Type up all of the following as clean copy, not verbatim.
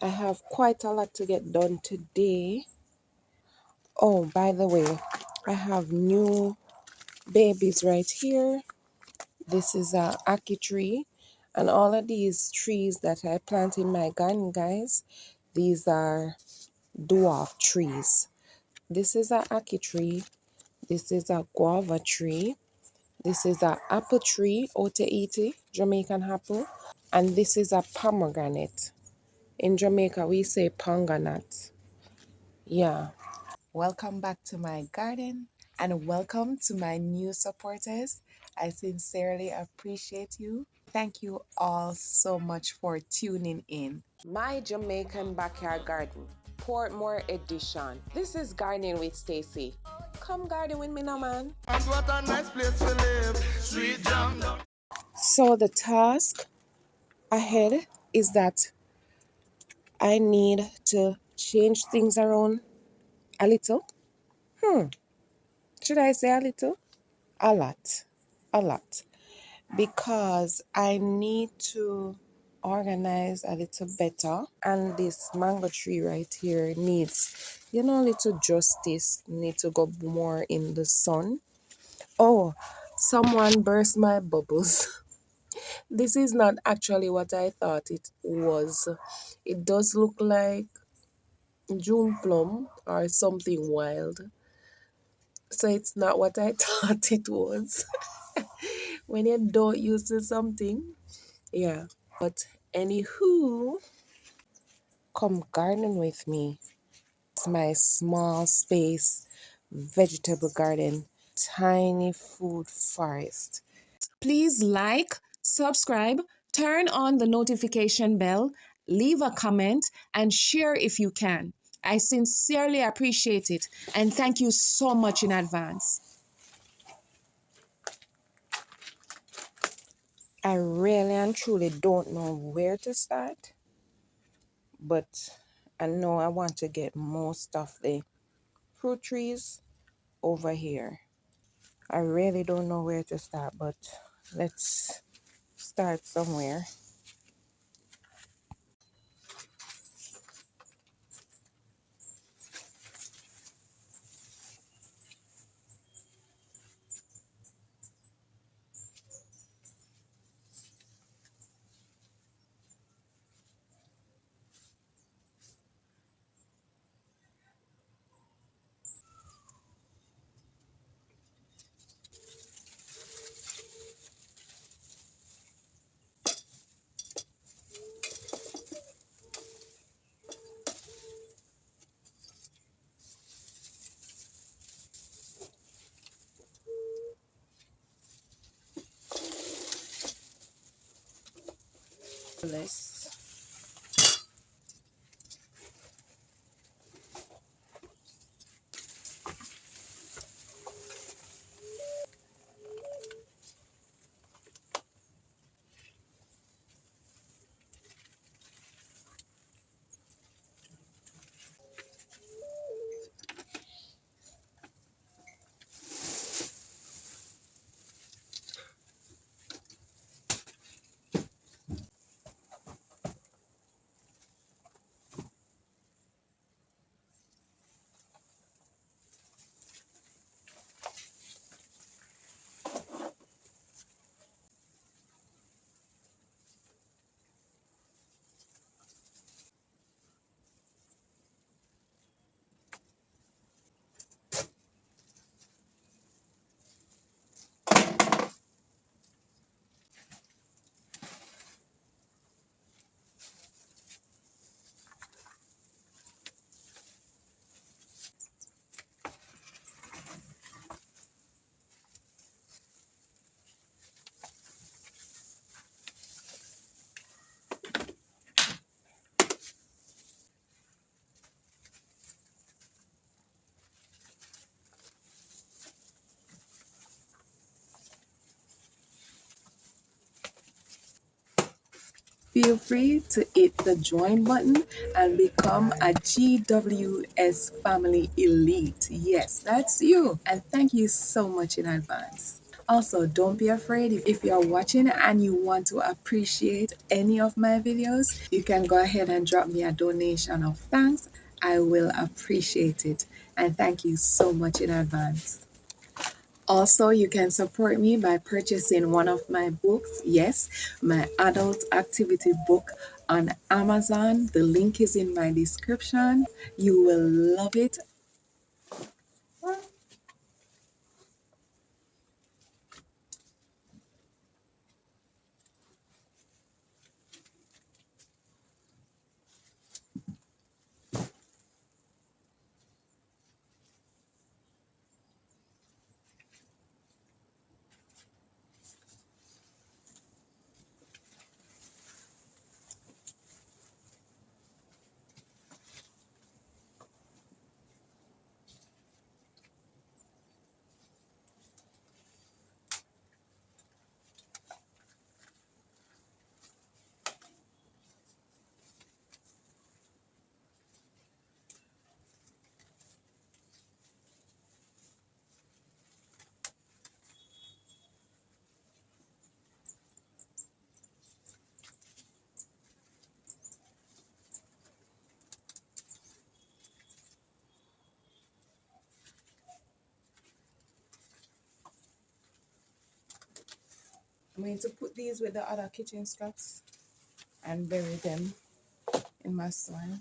I have quite a lot to get done today. Oh, by the way, I have new babies right here. This is a ackee tree, and all of these trees that I plant in my garden, guys, these are dwarf trees. This is a ackee tree. This is a guava tree. This is a apple tree, Oteiti, Jamaican apple. And this is a pomegranate. In Jamaica, we say panganut. Yeah. Welcome back to my garden and welcome to my new supporters. I sincerely appreciate you. Thank you all so much for tuning in. My Jamaican Backyard Garden, Portmore Edition. This is Gardening with Stacy. Come garden with me now, man. And what a nice place to live. Sweet jam. So the task ahead is that I need to change things around a little. Should I say a little? A lot. A lot. Because I need to organize a little better. And this mango tree right here needs, little justice. Need to go more in the sun. Oh, someone burst my bubbles. This is not actually what I thought it was. It does look like June plum or something wild. So it's not what I thought it was. When you don't use to something, yeah. But anywho, come garden with me. It's my small space vegetable garden, tiny food forest. Please like, subscribe, turn on the notification bell, leave a comment, and share if you can. I sincerely appreciate it and thank you so much in advance. I really and truly don't know where to start, but I know I want to get most of the fruit trees over here. I really don't know where to start, but let's start somewhere. Let's feel free to hit the join button and become a GWS family elite. Yes, that's you. And thank you so much in advance. Also, don't be afraid if you're watching and you want to appreciate any of my videos, you can go ahead and drop me a donation of thanks. I will appreciate it. And thank you so much in advance. Also, you can support me by purchasing one of my books. Yes, my adult activity book on Amazon. The link is in my description. You will love it. I'm going to put these with the other kitchen scraps and bury them in my soil.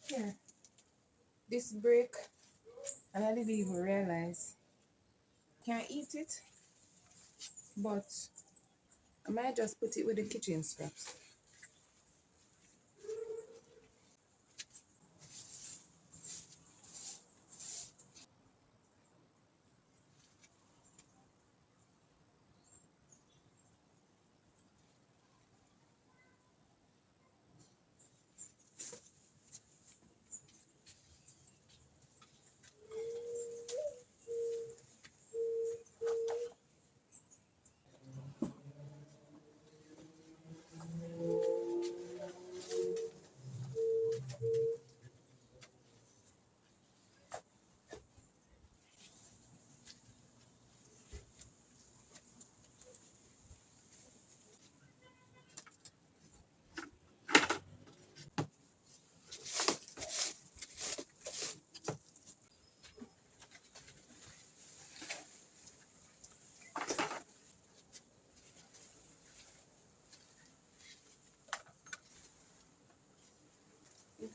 Here, this brick, and I didn't even realize. Can't eat it, but I might just put it with the kitchen scraps.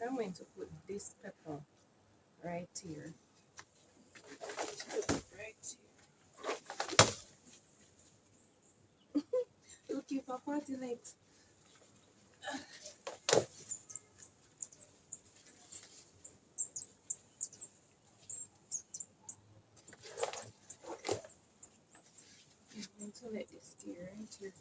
I'm going to put this pepper right here. Put it right here. Looking for party legs. I'm going to let this stir right here.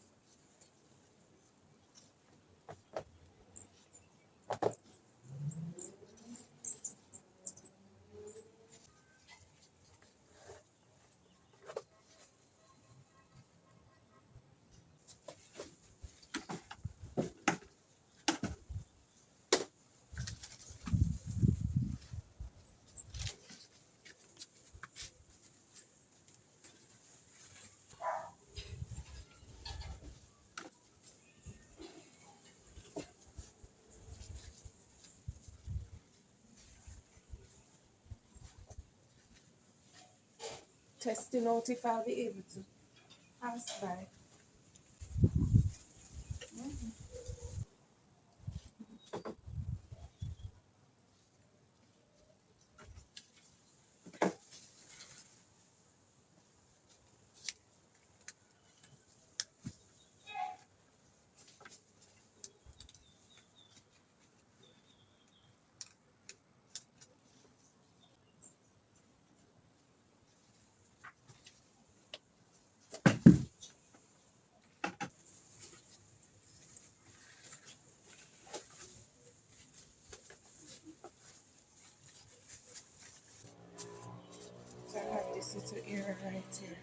Testing out if I'll be able to pass by. So I have this little area right here.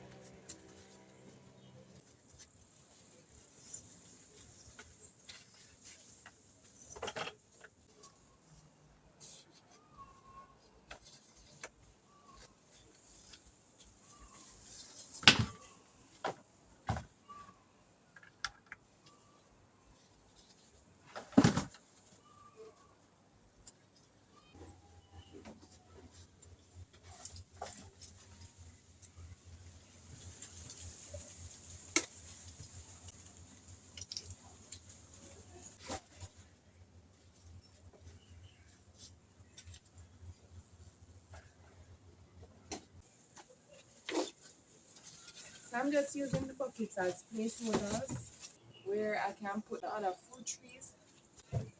So I'm just using the buckets as placeholders where I can put the other fruit trees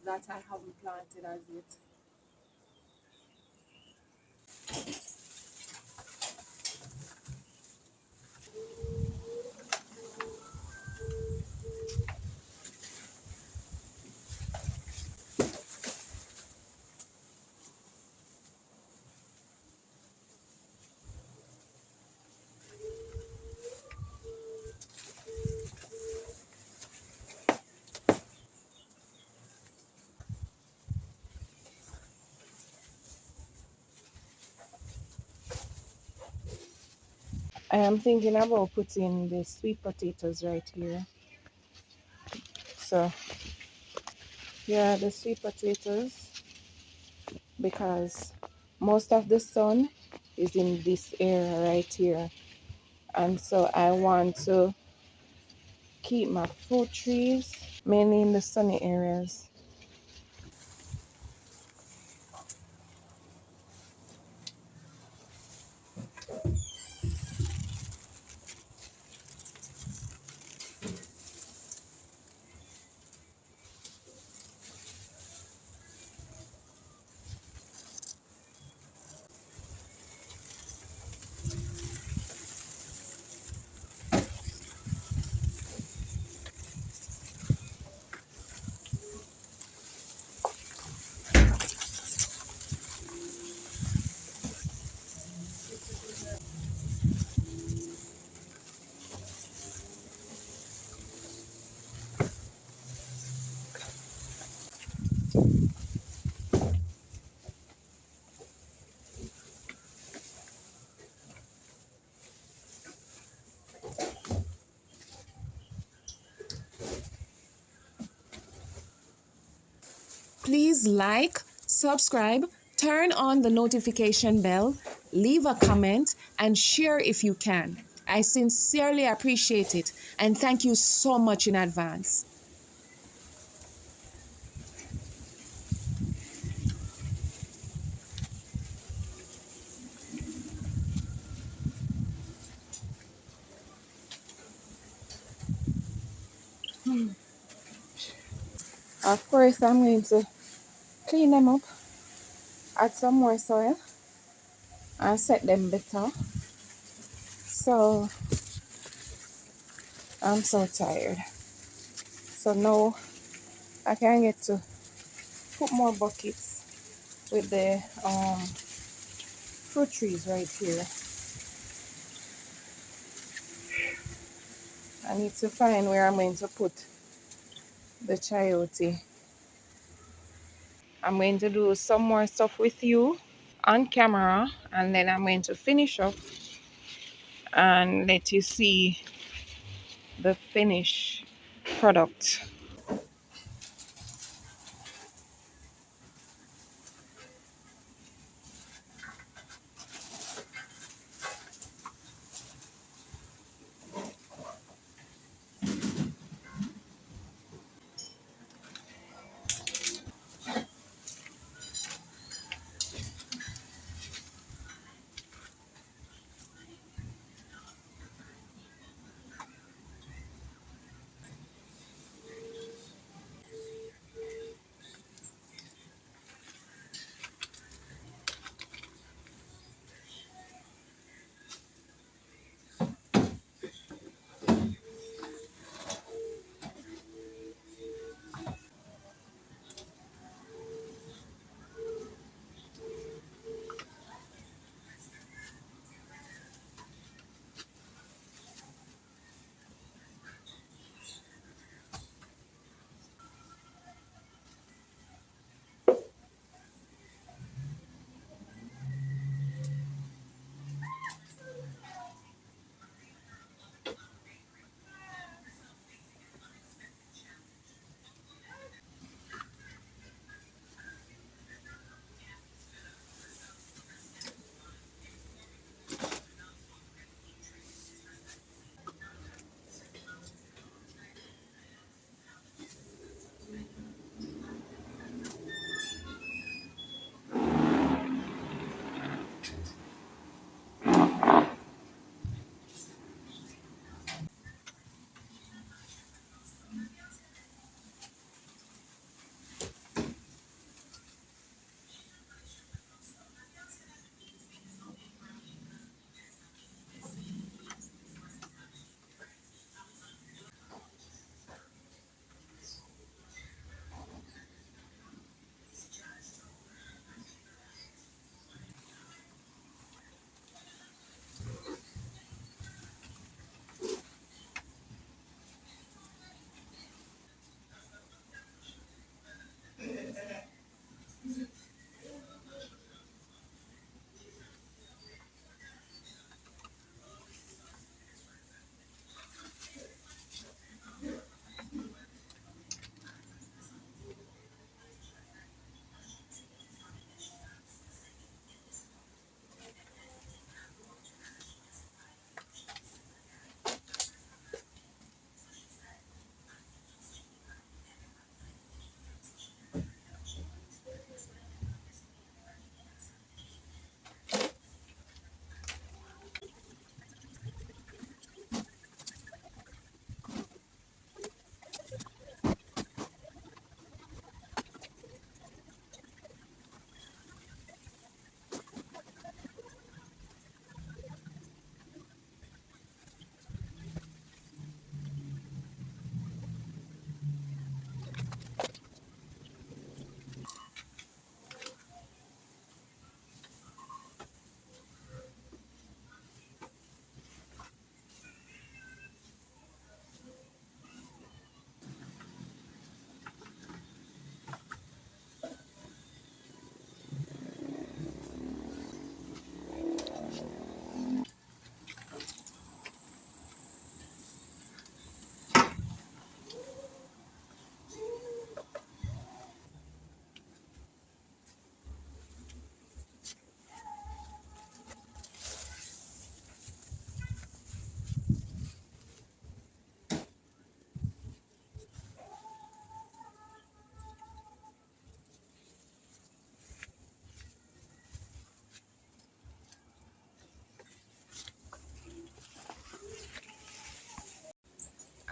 that I haven't planted as yet. I am thinking about putting the sweet potatoes right here. So here are the sweet potatoes because most of the sun is in this area right here. And so I want to keep my fruit trees mainly in the sunny areas. Please like, subscribe, turn on the notification bell, leave a comment, and share if you can. I sincerely appreciate it, and thank you so much in advance. Of course, I'm going to clean them up, add some more soil, and set them better. So I'm so tired. So now I can get to put more buckets with the fruit trees right here. I need to find where I'm going to put the chayote. I'm going to do some more stuff with you on camera, and then I'm going to finish up and let you see the finished product.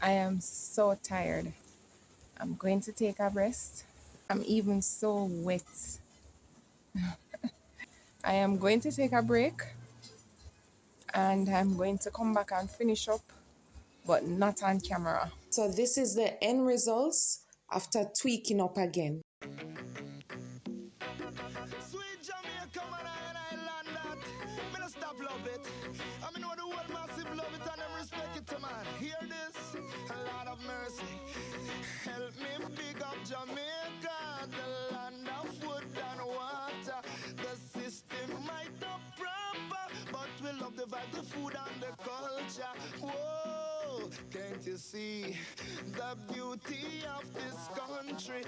I am so tired. I'm going to take a rest. I'm even so wet. I am going to take a break and I'm going to come back and finish up, but not on camera. So this is the end results after tweaking up again. Sweet Jamaica, man, I land that. Me no stop love it. I mean, know the world massive love it and them respect it, man. Hear this? A lot of mercy. Help me big up Jamaica, the land of food and water. The system might not proper, but we love the vibe, the food and the culture. Whoa, can't you see the beauty of this country?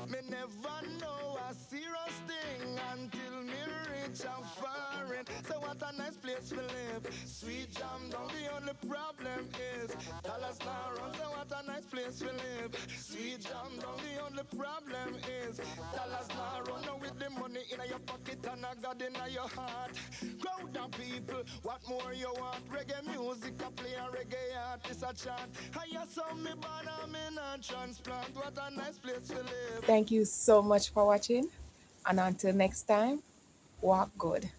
Me never know a serious thing until me reach a foreign. So what a nice place to live. Sweet jam down, the only problem is dollars now run. So what a nice place to live. Sweet jam down, the only problem is dollars now run. Now with the money in your pocket and a God in your heart. Crowd of people, what more you want? Reggae music, I play a reggae artist a chant. I hear some me born and me not transplant. What a nice place to live. Thank you so much for watching, and until next time, walk good.